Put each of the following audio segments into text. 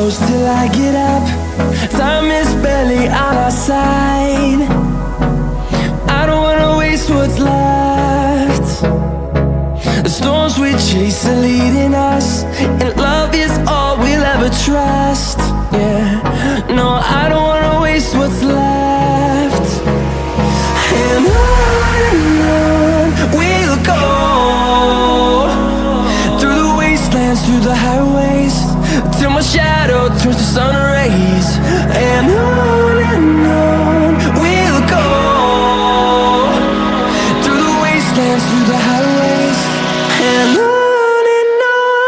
close till I get up. Time is barely on our side. I don't wanna waste what's left. The storms we chase are leading us, and love is all we'll ever trust. Yeah, no, I don't wanna waste what's left. And on we'll go, through the wastelands, through the highways, till my shadow turns to sun rays. And on we'll go, through the wastelands, through the highways, and on we'll go.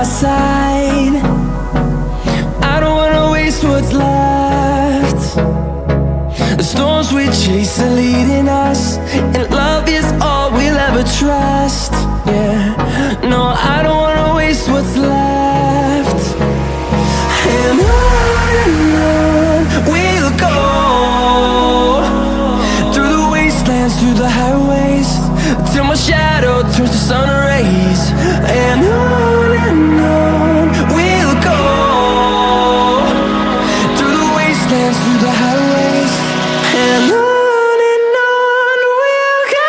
our side. I don't wanna waste what's left. The storms we chase are leading us, and love is all we'll ever trust. Yeah, no, I don't wanna waste what's left. And on we'll go, through the wastelands, through the highways, till my shadow turns to sun rays. And on we'll go, through the wastelands, through the highways, and on we'll go.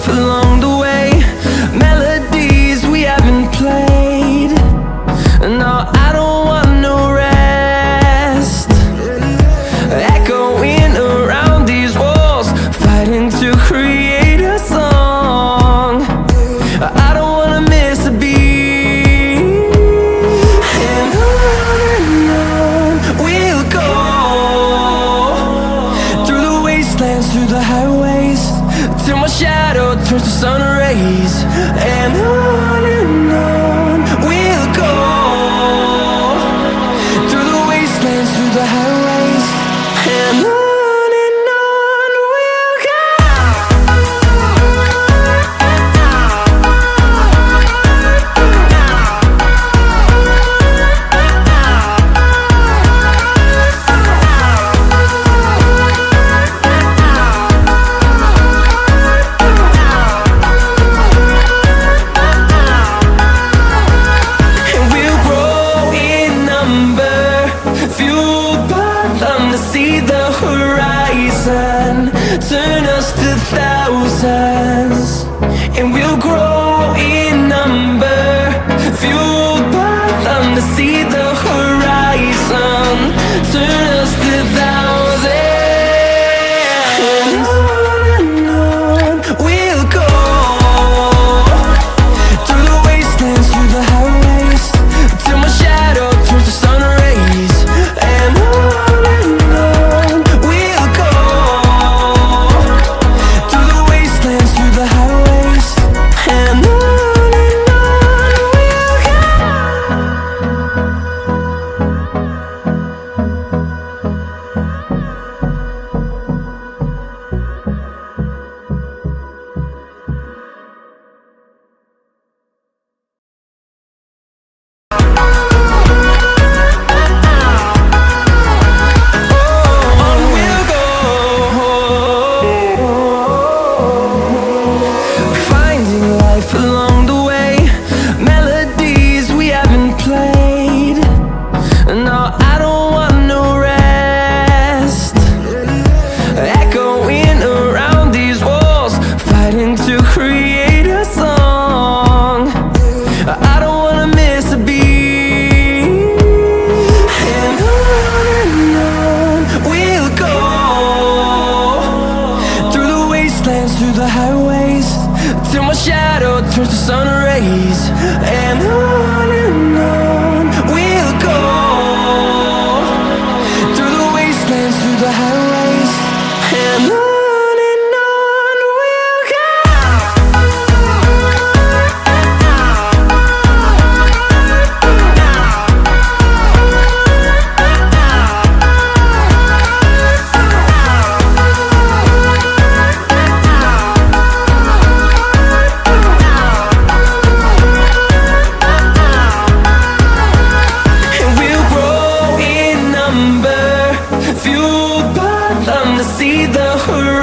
Along the way, melodies we haven't played. No, I don't want no rest. Echoing around these walls, fighting to create a song. I don't wanna miss a beat. And on we'll go, through the wastelands, through the highways, till my shadow turns to sun rays. And on we'll go, through the wastelands, through the highways, and on we'll go. See the horizon, turn us to thousands, and we'll grow in number, fueled by them to see the horizon, turn us to thousands. And on we'll go, through the wastelands, through the highways, till my shadow turns to sun rays. And on along the way, melodies we haven't played. No, I don't want no rest. Echoing around these walls, fighting to create a song. I don't wanna miss a beat. And on we'll go, through the wastelands, through the highways, till my shadow turns to sun rays. And on we'll go, through the wastelands, through the highways, and on. Fueled by them to see the horizon.